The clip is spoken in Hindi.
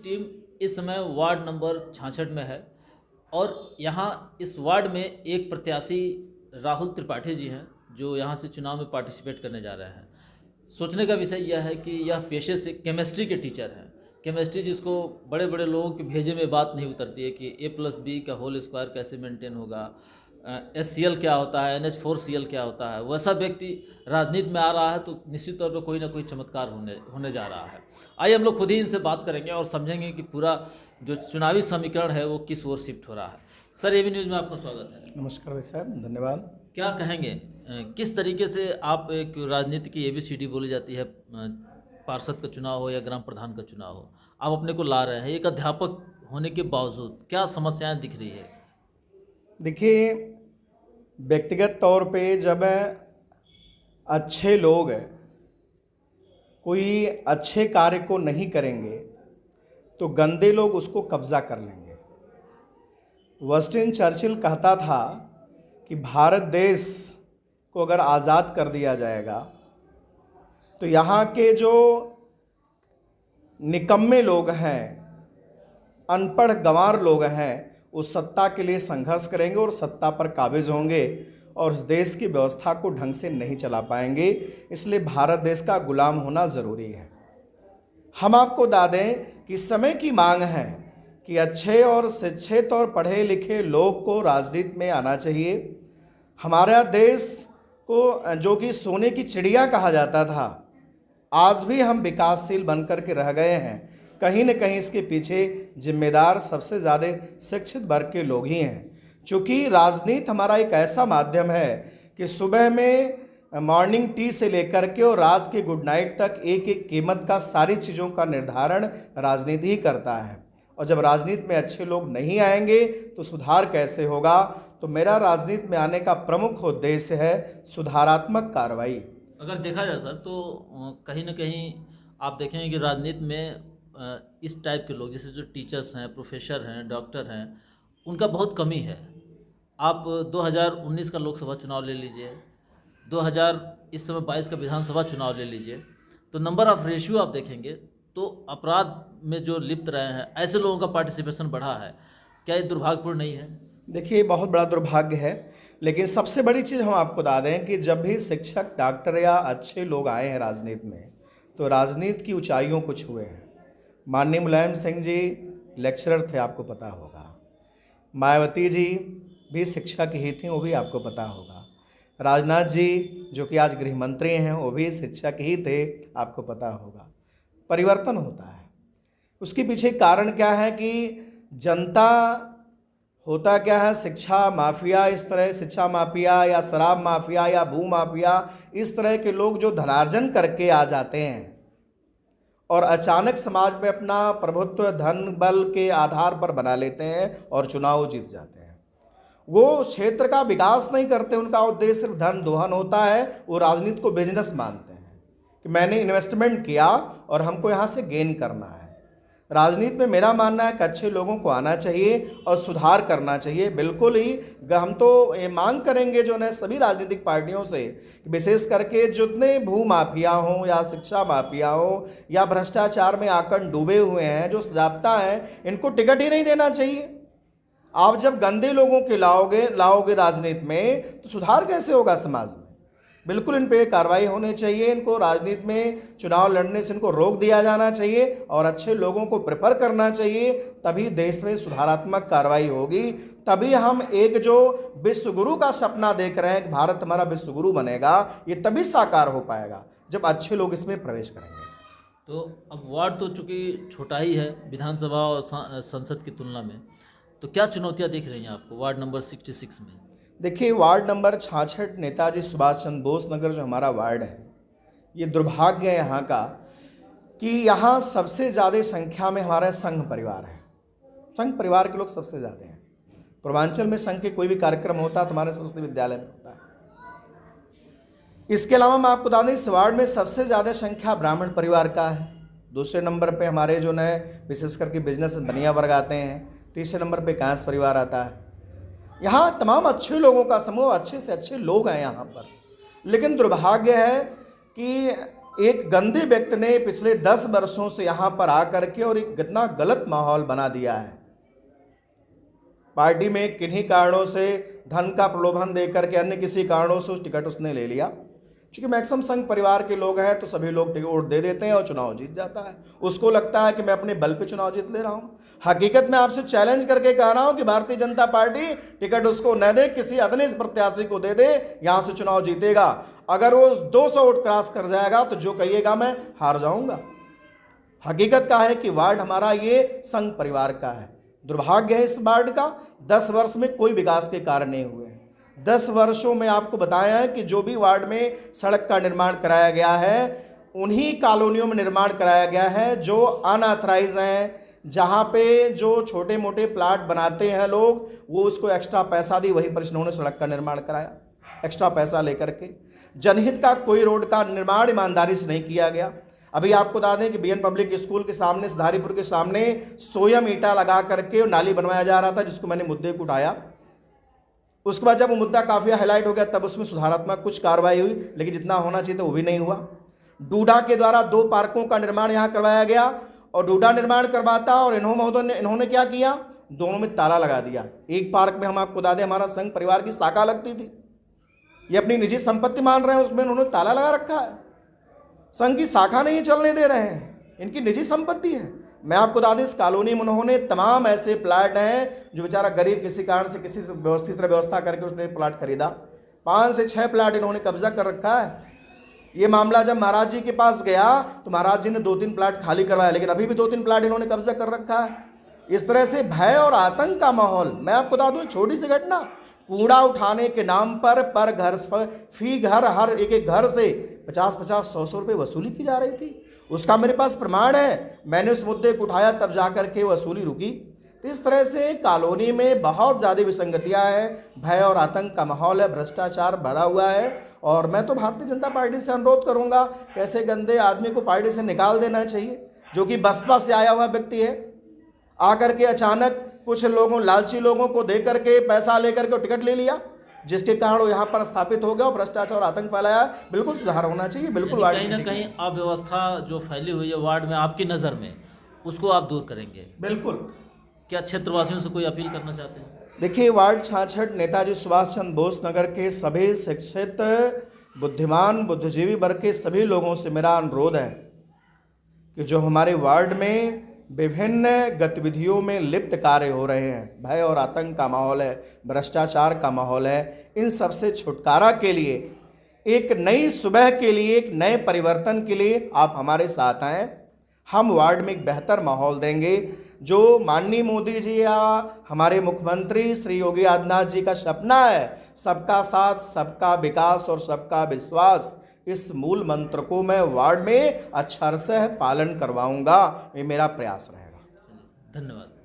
टीम इस समय वार्ड नंबर 66 में है और यहाँ इस वार्ड में एक प्रत्याशी राहुल त्रिपाठी जी हैं जो यहाँ से चुनाव में पार्टिसिपेट करने जा रहे हैं। सोचने का विषय यह है कि यह पेशे से केमिस्ट्री के टीचर हैं। केमिस्ट्री जिसको बड़े बड़े लोगों के भेजे में बात नहीं उतरती है कि a+b का होल स्क्वायर कैसे मेंटेन होगा, HCl क्या होता है, NH4Cl क्या होता है, वैसा व्यक्ति राजनीति में आ रहा है तो निश्चित तौर पर कोई ना कोई चमत्कार होने जा रहा है। आइए हम लोग खुद ही इनसे बात करेंगे और समझेंगे कि पूरा जो चुनावी समीकरण है वो किस ओर शिफ्ट हो रहा है। सर, एबी न्यूज़ में आपका स्वागत है। नमस्कार भाई साहब, धन्यवाद। क्या कहेंगे, किस तरीके से आप एक राजनीति की ABCD बोली जाती है, पार्षद का चुनाव हो या ग्राम प्रधान का चुनाव हो, आप अपने को ला रहे हैं एक अध्यापक होने के बावजूद, क्या समस्याएं दिख रही है? देखिए, व्यक्तिगत तौर पे जब अच्छे लोग कोई अच्छे कार्य को नहीं करेंगे तो गंदे लोग उसको कब्जा कर लेंगे। विंस्टन चर्चिल कहता था कि भारत देश को अगर आज़ाद कर दिया जाएगा तो यहाँ के जो निकम्मे लोग हैं, अनपढ़ गंवार लोग हैं, उस सत्ता के लिए संघर्ष करेंगे और सत्ता पर काबिज होंगे और उस देश की व्यवस्था को ढंग से नहीं चला पाएंगे। इसलिए भारत देश का गुलाम होना ज़रूरी है। हम आपको बता दें कि समय की मांग है कि अच्छे और शिक्षित और पढ़े लिखे लोग को राजनीति में आना चाहिए। हमारा देश को जो कि सोने की चिड़िया कहा जाता था, आज भी हम विकासशील बनकर के रह गए हैं। कहीं न कहीं इसके पीछे जिम्मेदार सबसे ज़्यादा शिक्षित वर्ग के लोग ही हैं। चूँकि राजनीति हमारा एक ऐसा माध्यम है कि सुबह में मॉर्निंग टी से लेकर के और रात के गुड नाइट तक एक एक कीमत का सारी चीज़ों का निर्धारण राजनीति ही करता है। और जब राजनीति में अच्छे लोग नहीं आएंगे तो सुधार कैसे होगा? तो मेरा राजनीति में आने का प्रमुख उद्देश्य है सुधारात्मक कार्रवाई। अगर देखा जाए सर तो कहीं ना कहीं आप देखेंगे कि राजनीति में इस टाइप के लोग, जैसे जो टीचर्स हैं, प्रोफेसर हैं, डॉक्टर हैं, उनका बहुत कमी है। आप 2019 का लोकसभा चुनाव ले लीजिए, 2000 इस समय 22 का विधानसभा चुनाव ले लीजिए, तो नंबर ऑफ रेशियो आप देखेंगे तो अपराध में जो लिप्त रहे हैं ऐसे लोगों का पार्टिसिपेशन बढ़ा है। क्या ये दुर्भाग्यपूर्ण नहीं है? देखिए, बहुत बड़ा दुर्भाग्य है, लेकिन सबसे बड़ी चीज़ हम आपको बता दें कि जब भी शिक्षक, डॉक्टर या अच्छे लोग आए हैं राजनीति में तो राजनीति की ऊंचाइयों को छुए हैं। माननीय मुलायम सिंह जी लेक्चरर थे, आपको पता होगा। मायावती जी भी शिक्षक ही थी, वो भी आपको पता होगा। राजनाथ जी जो कि आज गृह मंत्री हैं, वो भी शिक्षक ही थे, आपको पता होगा। परिवर्तन होता है, उसके पीछे कारण क्या है कि जनता होता क्या है, शिक्षा माफिया, इस तरह शिक्षा माफिया या शराब माफिया या भू माफिया, इस तरह के लोग जो धनार्जन करके आ जाते हैं और अचानक समाज में अपना प्रभुत्व धन बल के आधार पर बना लेते हैं और चुनाव जीत जाते हैं। वो क्षेत्र का विकास नहीं करते, उनका उद्देश्य सिर्फ धन दोहन होता है। वो राजनीति को बिजनेस मानते हैं कि मैंने इन्वेस्टमेंट किया और हमको यहाँ से गेन करना है। राजनीति में मेरा मानना है कि अच्छे लोगों को आना चाहिए और सुधार करना चाहिए। बिल्कुल ही हम तो ये मांग करेंगे जो है सभी राजनीतिक पार्टियों से, विशेष करके जितने भू माफिया हों या शिक्षा माफिया हो या भ्रष्टाचार में आकर डूबे हुए हैं, जो जाब्ता है, इनको टिकट ही नहीं देना चाहिए। आप जब गंदे लोगों के लाओगे राजनीति में तो सुधार कैसे होगा समाज में? बिल्कुल इन पे कार्रवाई होनी चाहिए। इनको राजनीति में चुनाव लड़ने से इनको रोक दिया जाना चाहिए और अच्छे लोगों को प्रेफर करना चाहिए, तभी देश में सुधारात्मक कार्रवाई होगी। तभी हम एक जो विश्व गुरु का सपना देख रहे हैं कि भारत हमारा विश्व गुरु बनेगा, ये तभी साकार हो पाएगा जब अच्छे लोग इसमें प्रवेश करेंगे। तो अब वार्ड तो चूँकि छोटा ही है विधानसभा और संसद की तुलना में, तो क्या चुनौतियाँ दिख रही हैं आपको वार्ड नंबर 66 में? देखिए, वार्ड नंबर 66 नेताजी सुभाष चंद्र बोस नगर जो हमारा वार्ड है, ये दुर्भाग्य है यहाँ का कि यहाँ सबसे ज़्यादा संख्या में हमारा संघ परिवार है। संघ परिवार के लोग सबसे ज़्यादा हैं। पूर्वांचल में संघ के कोई भी कार्यक्रम होता है तो हमारे संस्कृत विद्यालय में होता है। इसके अलावा मैं आपको बता दें, इस वार्ड में सबसे ज़्यादा संख्या ब्राह्मण परिवार का है। दूसरे नंबर पे हमारे जो है विशेष करके बिजनेस बनिया वर्ग आते हैं। तीसरे नंबर पे कांस परिवार आता है। यहाँ तमाम अच्छे लोगों का समूह, अच्छे से अच्छे लोग हैं यहाँ पर। लेकिन दुर्भाग्य है कि एक गंदे व्यक्ति ने पिछले 10 वर्षों से यहाँ पर आकर के और एक कितना गलत माहौल बना दिया है। पार्टी में किन्हीं कारणों से धन का प्रलोभन देकर के अन्य किसी कारणों से उस टिकट उसने ले लिया। क्योंकि मैक्सिमम संघ परिवार के लोग हैं तो सभी लोग टिकट वोट दे देते हैं और चुनाव जीत जाता है। उसको लगता है कि मैं अपने बल पे चुनाव जीत ले रहा हूँ। हकीकत में आपसे चैलेंज करके कह रहा हूँ कि भारतीय जनता पार्टी टिकट उसको न दे, किसी अदने प्रत्याशी को दे दे, यहाँ से चुनाव जीतेगा। अगर वो 200 वोट क्रॉस कर जाएगा तो जो कहिएगा मैं हार जाऊंगा। हकीकत का है कि वार्ड हमारा ये संघ परिवार का है। दुर्भाग्य है इस वार्ड का, 10 वर्ष में कोई विकास के कार्य नहीं हुए। 10 वर्षों में आपको बताया है कि जो भी वार्ड में सड़क का निर्माण कराया गया है उन्हीं कॉलोनियों में निर्माण कराया गया है जो अनऑथराइज हैं, जहाँ पे जो छोटे मोटे प्लाट बनाते हैं लोग, वो उसको एक्स्ट्रा पैसा दी, वहीं पर इन्होंने सड़क का निर्माण कराया एक्स्ट्रा पैसा लेकर के। जनहित का कोई रोड का निर्माण ईमानदारी से नहीं किया गया। अभी आपको बता दें कि बीएन पब्लिक स्कूल के सामने, सिधारीपुर के सामने सोयम ईंटा लगा करके नाली बनवाया जा रहा था, जिसको मैंने मुद्दे को उठाया। उसके बाद जब वो मुद्दा काफ़ी हाईलाइट हो गया तब उसमें सुधारात्मक कुछ कार्रवाई हुई, लेकिन जितना होना चाहिए था वो भी नहीं हुआ। डूडा के द्वारा 2 पार्कों का निर्माण यहाँ करवाया गया और डूडा निर्माण करवाता और इन्होंने क्या किया, दोनों में ताला लगा दिया। एक पार्क में हम आपको बता दें हमारा संघ परिवार की शाखा लगती थी, ये अपनी निजी संपत्ति मान रहे हैं, उसमें उन्होंने ताला लगा रखा है। संघ की शाखा नहीं चलने दे रहे हैं, इनकी निजी संपत्ति है। मैं आपको बता दें इस कॉलोनी में उन्होंने तमाम ऐसे प्लाट हैं जो बेचारा गरीब किसी कारण से किसी व्यवस्थित व्यवस्था करके उसने प्लाट खरीदा, 5 से 6 प्लाट इन्होंने कब्जा कर रखा है। ये मामला जब महाराज जी के पास गया तो महाराज जी ने 2-3 प्लाट खाली करवाया, लेकिन अभी भी 2-3 प्लाट इन्होंने कब्जा कर रखा है। इस तरह से भय और आतंक का माहौल। मैं आपको बता दूं छोटी सी घटना, कूड़ा उठाने के नाम पर घर फी घर हर एक घर से 50-50, 100-100 रुपये वसूली की जा रही थी। उसका मेरे पास प्रमाण है, मैंने उस मुद्दे को उठाया तब जाकर के वसूली रुकी। तो इस तरह से कॉलोनी में बहुत ज़्यादा विसंगतियां हैं, भय और आतंक का माहौल है, भ्रष्टाचार बढ़ा हुआ है। और मैं तो भारतीय जनता पार्टी से अनुरोध करूंगा कि ऐसे गंदे आदमी को पार्टी से निकाल देना चाहिए, जो कि बसपा से आया हुआ व्यक्ति है। आकर के अचानक कुछ लोगों, लालची लोगों को दे करके पैसा लेकर के टिकट ले लिया, जिसके कारण वो यहाँ पर स्थापित हो गया और भ्रष्टाचार और आतंक फैलाया। बिल्कुल सुधार होना चाहिए। बिल्कुल कहीं ना कहीं अव्यवस्था जो फैली हुई है वार्ड में आपकी नज़र में, उसको आप दूर करेंगे। बिल्कुल। क्या क्षेत्रवासियों से कोई अपील करना चाहते हैं? देखिए, वार्ड 66 नेताजी सुभाष चंद्र बोस नगर के सभी शिक्षित, बुद्धिमान, बुद्धिजीवी वर्ग के सभी लोगों से मेरा अनुरोध है कि जो हमारे वार्ड में विभिन्न गतिविधियों में लिप्त कार्य हो रहे हैं, भय और आतंक का माहौल है, भ्रष्टाचार का माहौल है, इन सब से छुटकारा के लिए, एक नई सुबह के लिए, एक नए परिवर्तन के लिए आप हमारे साथ आएँ। हम वार्ड में एक बेहतर माहौल देंगे। जो माननीय मोदी जी या हमारे मुख्यमंत्री श्री योगी आदित्यनाथ जी का सपना है, सबका साथ, सबका विकास और सबका विश्वास, इस मूल मंत्र को मैं वार्ड में अक्षरशः पालन करवाऊंगा। ये मेरा प्रयास रहेगा। धन्यवाद।